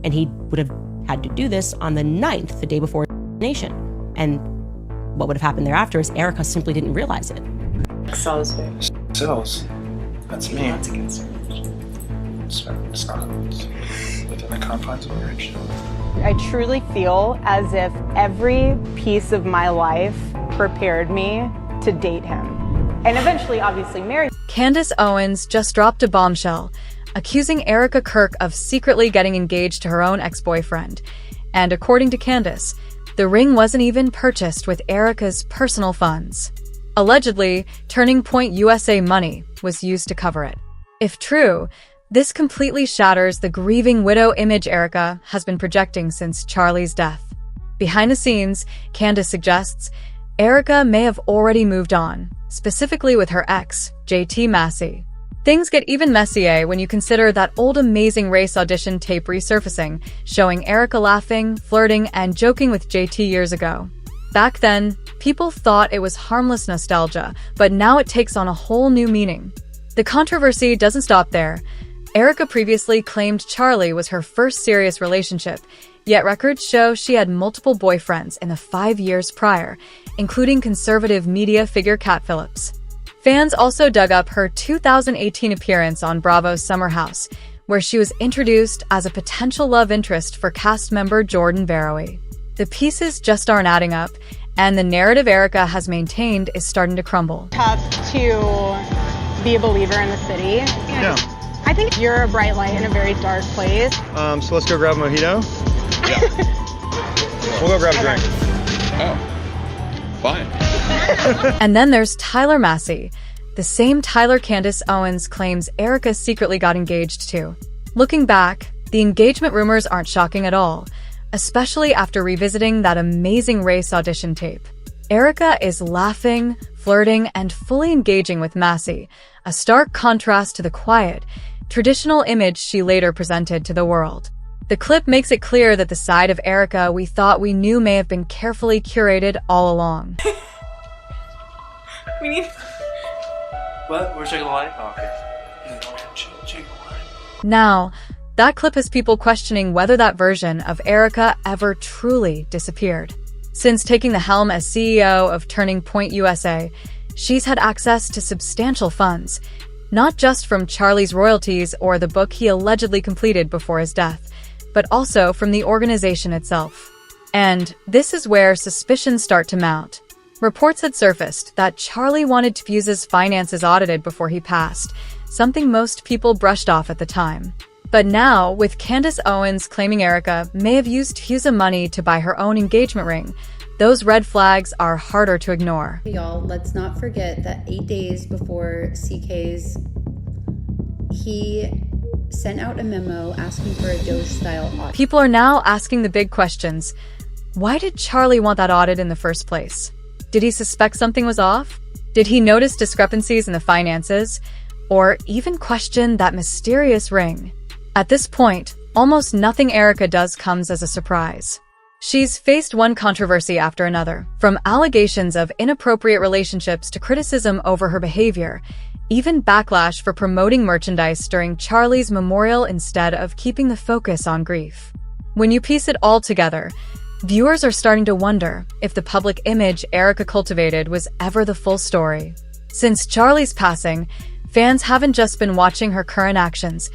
And he would have had to do this on the 9th, the day before nation. And what would have happened thereafter is Erika simply didn't realize it. Salisbury. Cells. That's me. That's a concern. It's not within the confines of marriage. I truly feel as if every piece of my life prepared me to date him. And eventually, obviously, marry. Candace Owens just dropped a bombshell, accusing Erika Kirk of secretly getting engaged to her own ex-boyfriend. And according to Candace, the ring wasn't even purchased with Erika's personal funds. Allegedly, Turning Point USA money was used to cover it. If true, this completely shatters the grieving widow image Erika has been projecting since Charlie's death. Behind the scenes, Candace suggests Erika may have already moved on, specifically with her ex, JT Massey. Things get even messier when you consider that old Amazing Race audition tape resurfacing, showing Erika laughing, flirting, and joking with JT years ago. Back then, people thought it was harmless nostalgia, but now it takes on a whole new meaning. The controversy doesn't stop there. Erika previously claimed Charlie was her first serious relationship, yet records show she had multiple boyfriends in the 5 years prior, including conservative media figure Cat Phillips. Fans also dug up her 2018 appearance on Bravo's Summer House, where she was introduced as a potential love interest for cast member Jordan Barrowy. The pieces just aren't adding up, and the narrative Erika has maintained is starting to crumble. Tough to be a believer in the city. Yeah. I think you're a bright light in a very dark place. So let's go grab a mojito. Yeah. We'll go grab a drink. Oh, fine. And then there's Tyler Massey, the same Tyler Candace Owens claims Erika secretly got engaged to. Looking back, the engagement rumors aren't shocking at all, especially after revisiting that Amazing Race audition tape. Erika is laughing, flirting, and fully engaging with Massey, a stark contrast to the quiet, traditional image she later presented to the world. The clip makes it clear that the side of Erika we thought we knew may have been carefully curated all along. We need... What? We're checking the line? Oh, okay. Now, that clip has people questioning whether that version of Erika ever truly disappeared. Since taking the helm as CEO of Turning Point USA, she's had access to substantial funds, not just from Charlie's royalties or the book he allegedly completed before his death, but also from the organization itself. And this is where suspicions start to mount. Reports had surfaced that Charlie wanted TPUSA's finances audited before he passed, something most people brushed off at the time. But now, with Candace Owens claiming Erika may have used TPUSA money to buy her own engagement ring, those red flags are harder to ignore. Y'all, let's not forget that 8 days before CK's, he sent out a memo asking for a Doge-style audit. People are now asking the big questions. Why did Charlie want that audit in the first place? Did he suspect something was off? Did he notice discrepancies in the finances? Or even question that mysterious ring? At this point, almost nothing Erika does comes as a surprise. She's faced one controversy after another, from allegations of inappropriate relationships to criticism over her behavior, even backlash for promoting merchandise during Charlie's memorial instead of keeping the focus on grief. When you piece it all together, viewers are starting to wonder if the public image Erika cultivated was ever the full story. Since Charlie's passing, fans haven't just been watching her current actions.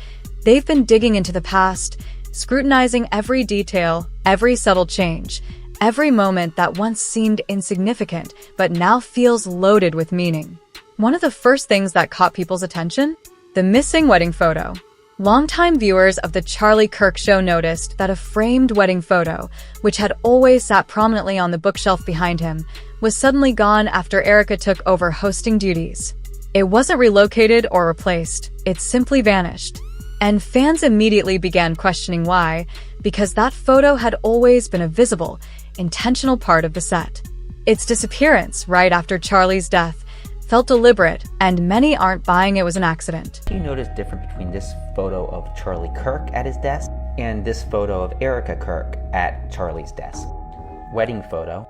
They've been digging into the past, scrutinizing every detail, every subtle change, every moment that once seemed insignificant but now feels loaded with meaning. One of the first things that caught people's attention? The missing wedding photo. Longtime viewers of The Charlie Kirk Show noticed that a framed wedding photo, which had always sat prominently on the bookshelf behind him, was suddenly gone after Erika took over hosting duties. It wasn't relocated or replaced, it simply vanished. And fans immediately began questioning why, because that photo had always been a visible, intentional part of the set. Its disappearance right after Charlie's death felt deliberate, and many aren't buying it was an accident. Do you notice the difference between this photo of Charlie Kirk at his desk and this photo of Erika Kirk at Charlie's desk? Wedding photo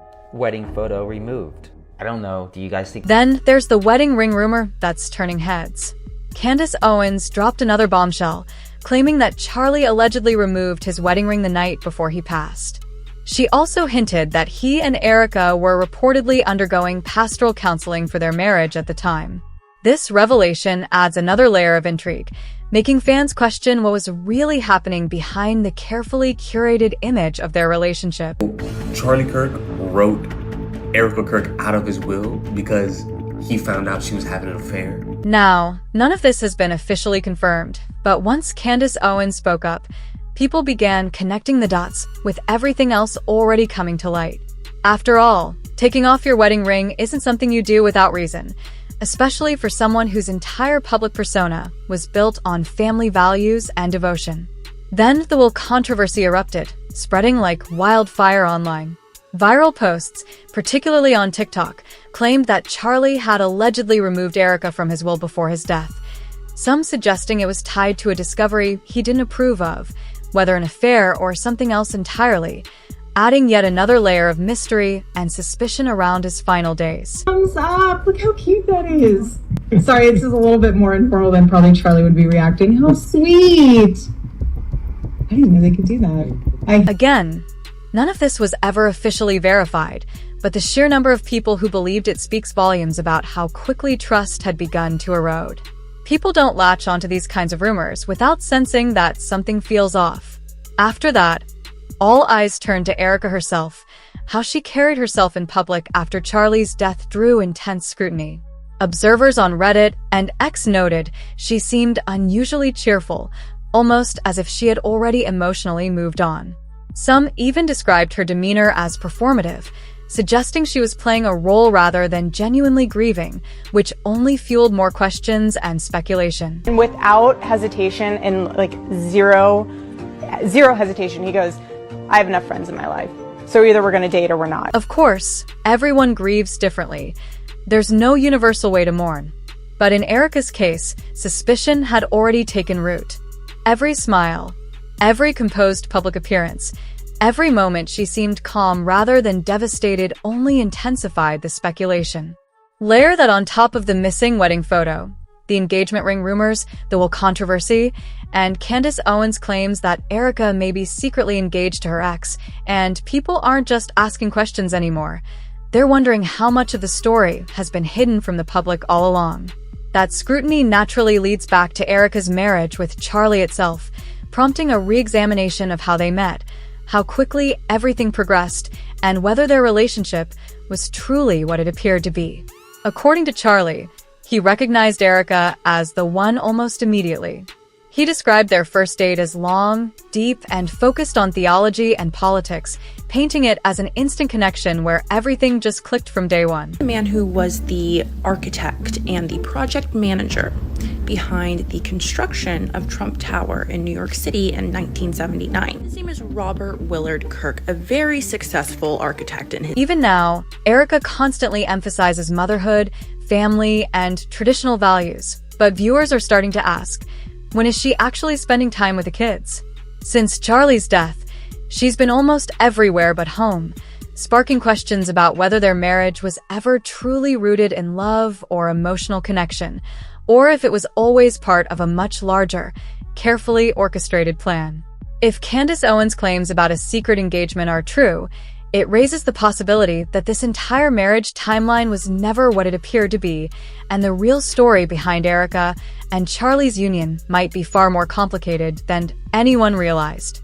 removed. I don't know, do you guys think? Then there's the wedding ring rumor that's turning heads. Candace Owens dropped another bombshell, claiming that Charlie allegedly removed his wedding ring the night before he passed. She also hinted that he and Erika were reportedly undergoing pastoral counseling for their marriage at the time. This revelation adds another layer of intrigue, making fans question what was really happening behind the carefully curated image of their relationship. Charlie Kirk wrote Erika Kirk out of his will because he found out she was having an affair. Now, none of this has been officially confirmed, but once Candace Owens spoke up, people began connecting the dots with everything else already coming to light. After all, taking off your wedding ring isn't something you do without reason, especially for someone whose entire public persona was built on family values and devotion. Then the whole controversy erupted, spreading like wildfire online. Viral posts, particularly on TikTok, claimed that Charlie had allegedly removed Erika from his will before his death, some suggesting it was tied to a discovery he didn't approve of, whether an affair or something else entirely, adding yet another layer of mystery and suspicion around his final days. Thumbs up! Look how cute that is! Sorry, this is a little bit more informal than probably Charlie would be reacting. How sweet! I didn't know they could do that. Again, none of this was ever officially verified, but the sheer number of people who believed it speaks volumes about how quickly trust had begun to erode. People don't latch onto these kinds of rumors without sensing that something feels off. After that, all eyes turned to Erika herself, how she carried herself in public after Charlie's death drew intense scrutiny. Observers on Reddit and X noted she seemed unusually cheerful, almost as if she had already emotionally moved on. Some even described her demeanor as performative, suggesting she was playing a role rather than genuinely grieving, which only fueled more questions and speculation. And without hesitation and like zero hesitation, he goes, I have enough friends in my life, so either we're going to date or we're not. Of course, everyone grieves differently. There's no universal way to mourn. But in Erika's case, suspicion had already taken root. Every smile, every composed public appearance, every moment she seemed calm rather than devastated only intensified the speculation. Layer that on top of the missing wedding photo, the engagement ring rumors, the whole controversy, and Candace Owens' claims that Erika may be secretly engaged to her ex, and people aren't just asking questions anymore. They're wondering how much of the story has been hidden from the public all along. That scrutiny naturally leads back to Erika's marriage with Charlie itself, prompting a re-examination of how they met, how quickly everything progressed, and whether their relationship was truly what it appeared to be. According to Charlie, he recognized Erika as the one almost immediately. He described their first date as long, deep, and focused on theology and politics, painting it as an instant connection where everything just clicked from day one. The man who was the architect and the project manager behind the construction of Trump Tower in New York City in 1979. His name is Robert Willard Kirk, a very successful architect in his... Even now, Erika constantly emphasizes motherhood, family, and traditional values, but viewers are starting to ask, when is she actually spending time with the kids? Since Charlie's death, she's been almost everywhere but home, sparking questions about whether their marriage was ever truly rooted in love or emotional connection, or if it was always part of a much larger, carefully orchestrated plan. If Candace Owens' claims about a secret engagement are true, it raises the possibility that this entire marriage timeline was never what it appeared to be, and the real story behind Erika and Charlie's union might be far more complicated than anyone realized.